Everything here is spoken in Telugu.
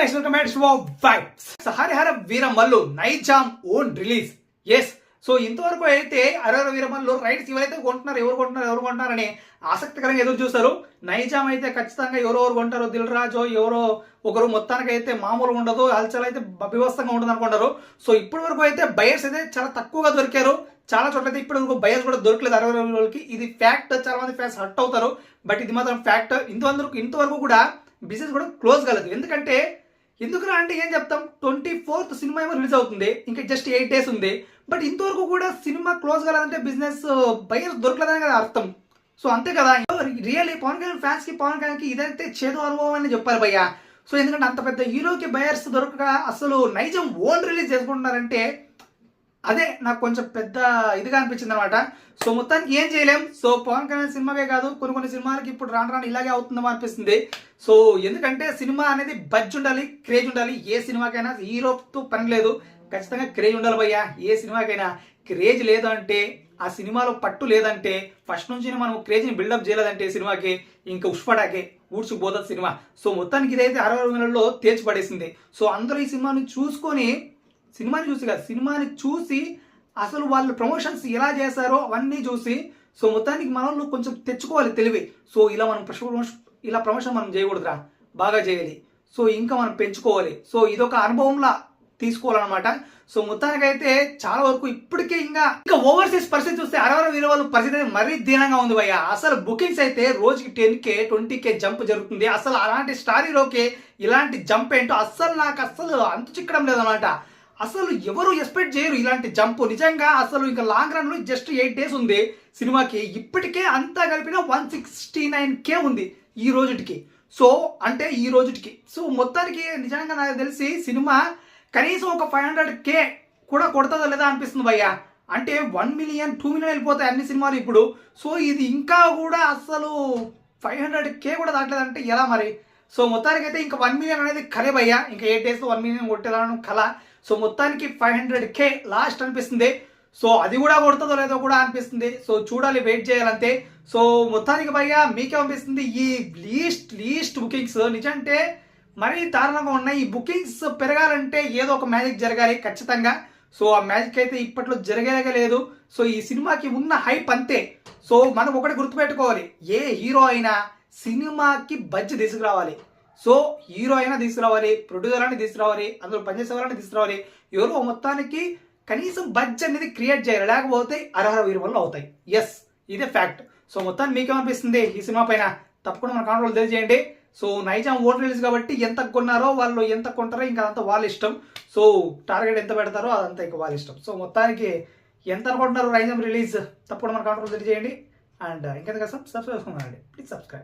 guys, welcome back to Show Vibes. Harihara Veeramallu Nizam own release. Yes, so ఇంతవరకు అయితే హరిహర వీరమల్లు రైట్స్ ఎవరైతే ఎవరు కొంటున్నారని ఆసక్తికరంగా ఎదురు చూస్తారు. నైజాం అయితే ఖచ్చితంగా ఎవరెవరు కొంటారో, దిల్ రాజు ఎవరో ఒకరు మొత్తానికి అయితే మామూలుగా ఉండదు, హల్చల్ అయితే బీభత్సంగా ఉంటుంది అనుకుంటారు. సో ఇప్పటి వరకు అయితే బయర్స్ అయితే చాలా తక్కువగా దొరికారు. చాలా చోట్ల అయితే ఇప్పటి వరకు బయర్స్ కూడా దొరకలేదు హరిహర వీరమల్లుకి. ఇది ఫ్యాక్ట్. చాలా మంది ఫ్యాన్స్ హర్ట్ అవుతారు, బట్ ఇది మాత్రం ఫ్యాక్ట్. ఇంతవరకు కూడా బిజినెస్ కూడా క్లోజ్ కాలేదు. ఎందుకురా అంటే ఏం చెప్తాం, 24th సినిమా ఏమో రిలీజ్ అవుతుంది, ఇంకా జస్ట్ 8 days ఉంది. బట్ ఇంతవరకు కూడా సినిమా క్లోజ్ కాలేదంటే బిజినెస్ బయర్స్ దొరకలేదని కదా అర్థం. సో అంతే కదా. రియల్లీ పవన్ కళ్యాణ్ ఫ్యాన్స్ కి, పవన్ కళ్యాణ్ కి ఇదైతే చేదు అనుభవం అని చెప్పారు భయ్య. సో ఎందుకంటే అంత పెద్ద హీరోకి బయర్స్ దొరకక అసలు నైజం ఓన్ రిలీజ్ చేసుకుంటున్నారంటే అదే నాకు కొంచెం పెద్ద ఇదిగా అనిపించింది అనమాట. సో మొత్తానికి ఏం చేయలేం. సో పవన్ కళ్యాణ్ సినిమాకే కాదు, కొన్ని సినిమాలకి ఇప్పుడు రాను ఇలాగే అవుతుందో అనిపిస్తుంది. సో ఎందుకంటే సినిమా అనేది బడ్జ్ ఉండాలి, క్రేజ్ ఉండాలి. ఏ సినిమాకైనా హీరోతో పని లేదు, ఖచ్చితంగా క్రేజ్ ఉండాలి భయ్యా. ఏ సినిమాకైనా క్రేజ్ లేదంటే, ఆ సినిమాలో పట్టు లేదంటే, ఫస్ట్ నుంచి మనం క్రేజ్ని బిల్డప్ చేయలేదంటే సినిమాకి ఇంకా ఉష్పడాకే ఊడ్చుకుపోతుంది సినిమా. సో మొత్తానికి ఇదైతే 60 నెలల్లో తేల్చి పడేసింది. సో అందరూ ఈ సినిమాని చూసి అసలు వాళ్ళు ప్రమోషన్స్ ఎలా చేశారో అవన్నీ చూసి, సో మొత్తానికి మనల్ని కొంచెం తెచ్చుకోవాలి తెలివి. సో ఇలా ప్రమోషన్ మనం చేయకూడదురా, బాగా చేయాలి. సో ఇంకా మనం పెంచుకోవాలి. సో ఇదొక అనుభవంలా తీసుకోవాలన్నమాట. సో మొత్తానికి అయితే చాలా వరకు ఇప్పటికే ఇంకా ఓవర్సీస్ పరిస్థితి చూస్తే హరిహర వీరమల్లు పరిస్థితి అయితే మరీ దీనంగా ఉంది భయ్య. అసలు బుకింగ్స్ అయితే రోజుకి 10K 20K జంప్ జరుగుతుంది. అసలు అలాంటి స్టార్ హీరోకి ఇలాంటి జంప్ ఏంటో నాకు అంతు చిక్కడం లేదన్నమాట. అసలు ఎవరు ఎక్స్పెక్ట్ చేయరు ఇలాంటి జంప్. నిజంగా అసలు ఇంకా లాంగ్ రన్ జస్ట్ 8 days ఉంది సినిమాకి. ఇప్పటికే అంతా కలిపిన 169K ఉంది ఈ రోజుకి. సో మొత్తానికి నిజంగా నాకు తెలిసి సినిమా కనీసం ఒక 500K కూడా కొడతాదో లేదా అనిపిస్తుంది భయ్య. అంటే 1 million 2 million వెళ్ళిపోతాయి అన్ని సినిమాలు ఇప్పుడు. సో ఇది ఇంకా కూడా అసలు 500K కూడా దాటలేదంటే ఎలా మరి. సో మొత్తానికి అయితే ఇంకా 1 million అనేది కలే భయ్య. ఇంకా 8 days 1 million కొట్టేదాను కల. సో మొత్తానికి 500K లాస్ట్ అనిపిస్తుంది. సో అది కూడా కొడుతుందో లేదో కూడా అనిపిస్తుంది. సో చూడాలి, వెయిట్ చేయాలంతే. సో మొత్తానికి భయ్య మీకేమనిపిస్తుంది ఈ లీస్ట్ బుకింగ్స్? నిజంటే మరీ దారుణంగా ఉన్నాయి. ఈ బుకింగ్స్ పెరగాలంటే ఏదో ఒక మ్యాజిక్ జరగాలి ఖచ్చితంగా. సో ఆ మ్యాజిక్ అయితే ఇప్పట్లో జరగలేగా లేదు. సో ఈ సినిమాకి ఉన్న హైప్ అంతే. సో మనం ఒకటి గుర్తుపెట్టుకోవాలి, ఏ హీరో అయినా సినిమాకి బడ్జ్ తీసుకురావాలి. సో హీరో అయినా తీసుకురావాలి, ప్రొడ్యూసర్ అని తీసుకురావాలి, అందులో పనిచేసే వాళ్ళని తీసుకురావాలి. ఎవరో మొత్తానికి కనీసం బడ్జ్ అనేది క్రియేట్ చేయాలి, లేకపోతే హరిహర వీరమల్లు అవుతాయి. ఎస్, ఇదే ఫ్యాక్ట్. సో మొత్తాన్ని మీకేమనిపిస్తుంది ఈ సినిమా పైన? తప్పకుండా మన కామెంట్లో తెలియజేయండి. సో నైజాం ఓన్ రిలీజ్ కాబట్టి ఎంత కొన్నారో, వాళ్ళు ఎంత కొంటారో ఇంకా అదంతా వాళ్ళ ఇష్టం. సో టార్గెట్ ఎంత పెడతారో అదంతా ఇంకా వాళ్ళ ఇష్టం. సో మొత్తానికి ఎంత అనుకుంటున్నారు నైజాం రిలీజ్? తప్పకుండా మన కామెంట్లో తెలియజేయండి. అండ్ ఇంకెందుకు సబ్స్క్రైబ్ చేసుకోండి, ప్లీజ్ సబ్స్క్రైబ్.